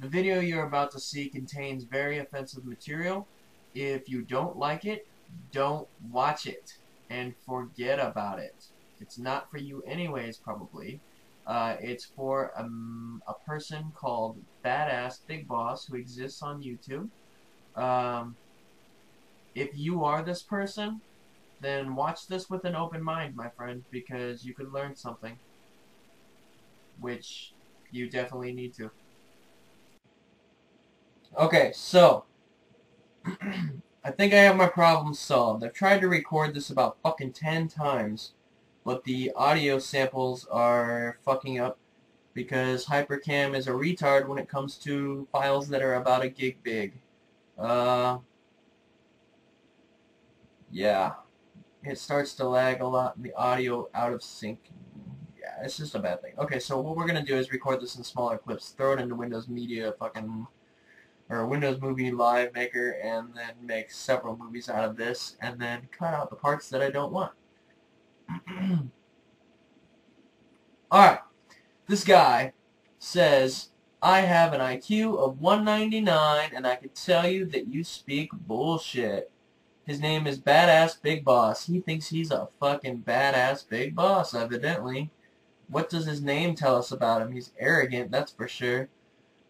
The video you're about to see contains very offensive material. If you don't like it, don't watch it and forget about it. It's not for you anyways, probably. It's for a person called BadassBigBoss who exists on YouTube. Um, if you are this person, then watch this with an open mind, my friend, because you could learn something, which you definitely need to. Okay, so I think I have my problem solved. I've tried to record this about fucking 10 times, but the audio samples are fucking up because Hypercam is a retard when it comes to files that are about a gig big. Yeah. It starts to lag a lot and the audio out of sync. Yeah, it's just a bad thing. Okay, so what we're gonna do is record this in smaller clips, throw it into Windows Media or Windows Movie Live Maker, and then make several movies out of this, and then cut out the parts that I don't want. Alright, this guy says, I have an IQ of 199, and I can tell you that you speak bullshit. His name is BadassBigBoss. He thinks he's a fucking badass big boss, evidently. What does his name tell us about him? He's arrogant, that's for sure.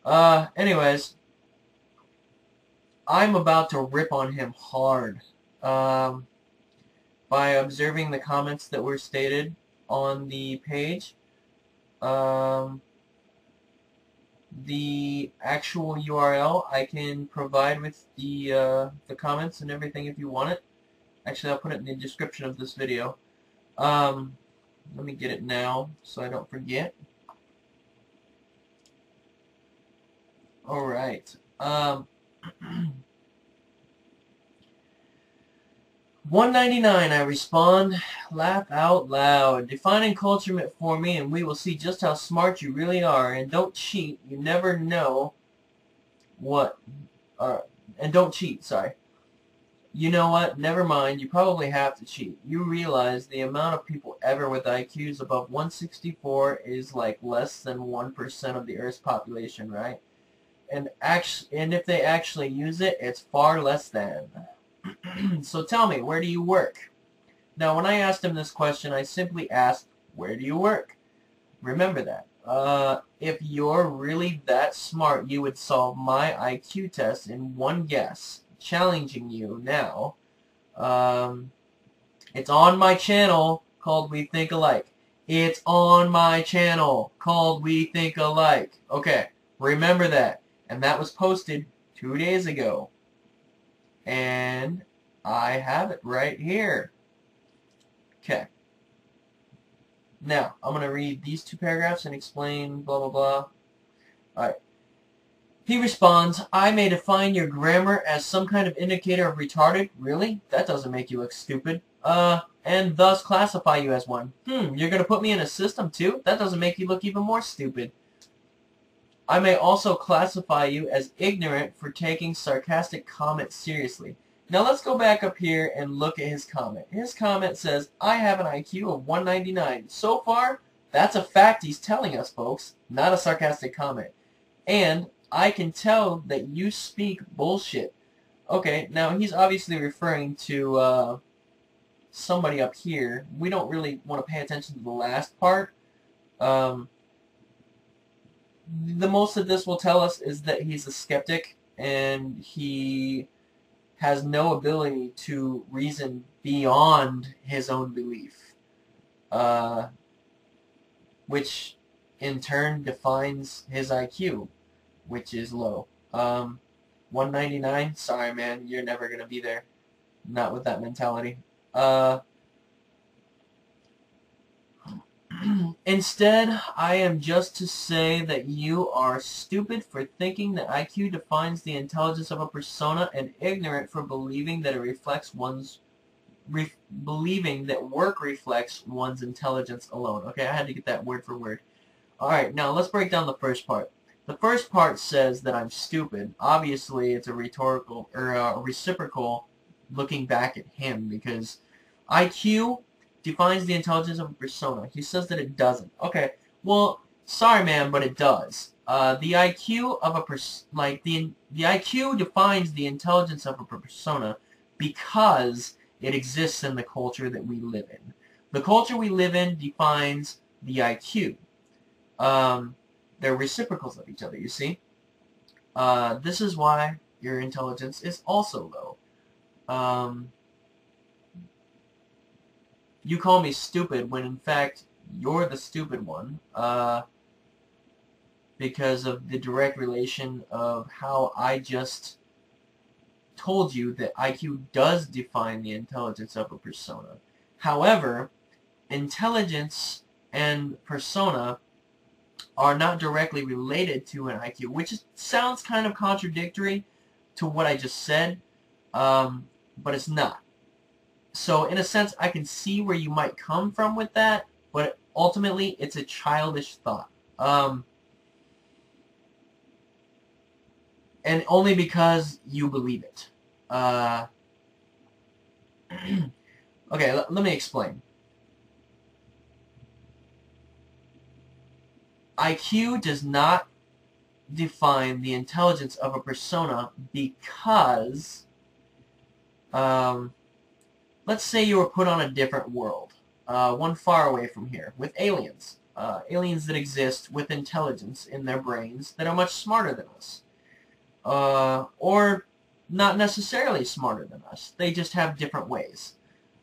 Anyways, I'm about to rip on him hard. By observing the comments that were stated on the page. The actual URL I can provide with the comments and everything if you want it. Actually, I'll put it in the description of this video. Let me get it now so I don't forget. Alright. 199, I respond, laugh out loud. Define enculturement for me and we will see just how smart you really are. And don't cheat. You never know what... and don't cheat, sorry. You know what? Never mind. You probably have to cheat. You realize the amount of people ever with IQs above 164 is like less than 1% of the Earth's population, right? And if they actually use it, it's far less than. So tell me, where do you work? Now, when I asked him this question, I simply asked, where do you work? Remember that. If you're really that smart, you would solve my IQ test in one guess. Challenging you now. It's on my channel called We Think Alike. It's on my channel called We Think Alike. Okay, remember that. And that was posted 2 days ago. And I have it right here. Okay. Now, I'm going to read these 2 paragraphs and explain blah blah blah. Alright. He responds, I may define your grammar as some kind of indicator of retarded. Really? That doesn't make you look stupid. And thus classify you as one. You're going to put me in a system too? That doesn't make you look even more stupid. I may also classify you as ignorant for taking sarcastic comments seriously. Now let's go back up here and look at his comment. His comment says, I have an IQ of 199. So far, that's a fact he's telling us, folks, not a sarcastic comment. And I can tell that you speak bullshit. Okay, now he's obviously referring to somebody up here. We don't really want to pay attention to the last part. The most that this will tell us is that he's a skeptic and he has no ability to reason beyond his own belief, which in turn defines his IQ, which is low. 199, sorry man, you're never going to be there. Not with that mentality. Instead, I am just to say that you are stupid for thinking that IQ defines the intelligence of a persona and ignorant for believing that it reflects believing that work reflects one's intelligence alone. Okay, I had to get that word for word. Alright, now let's break down the first part. The first part says that I'm stupid. Obviously, it's a rhetorical or a reciprocal looking back at him because IQ defines the intelligence of a persona. He says that it doesn't. Okay, well, sorry man, but it does. The IQ of a the IQ defines the intelligence of a persona because it exists in the culture that we live in. The culture we live in defines the IQ. They're reciprocals of each other, you see. This is why your intelligence is also low. You call me stupid when in fact you're the stupid one, because of the direct relation of how I just told you that IQ does define the intelligence of a persona. However, intelligence and persona are not directly related to an IQ, which sounds kind of contradictory to what I just said, but it's not. So in a sense, I can see where you might come from with that, but ultimately, it's a childish thought. And only because you believe it. Okay, let me explain. IQ does not define the intelligence of a persona because, let's say you were put on a different world, one far away from here, with aliens. Aliens that exist with intelligence in their brains that are much smarter than us. Or not necessarily smarter than us. They just have different ways.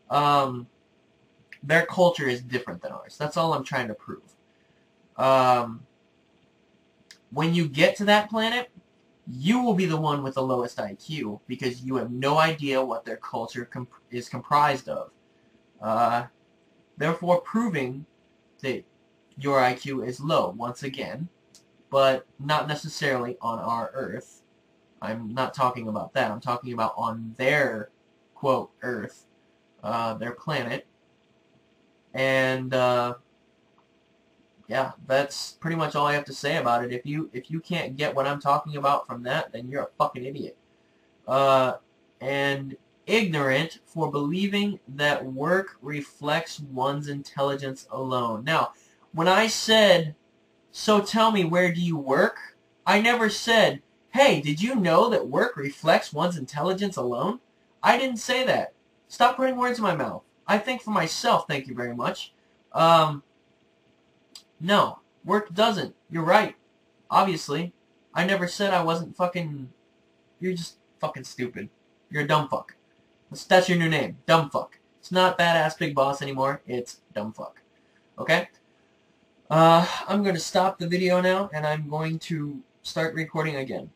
Their culture is different than ours. That's all I'm trying to prove. When you get to that planet, you will be the one with the lowest IQ because you have no idea what their culture is comprised of. Therefore proving that your IQ is low, once again, but not necessarily on our Earth. I'm not talking about that. I'm talking about on their, quote, Earth, their planet. And, yeah, that's pretty much all I have to say about it. If you can't get what I'm talking about from that, then you're a fucking idiot. And ignorant for believing that work reflects one's intelligence alone. Now, when I said, so tell me, where do you work? I never said, hey, did you know that work reflects one's intelligence alone? I didn't say that. Stop putting words in my mouth. I think for myself, thank you very much. No, work doesn't. You're right. Obviously. I never said I wasn't fucking... You're just fucking stupid. You're a dumb fuck. That's your new name. Dumb fuck. It's not Badass Big Boss anymore. It's dumb fuck. Okay? I'm going to stop the video now, and I'm going to start recording again.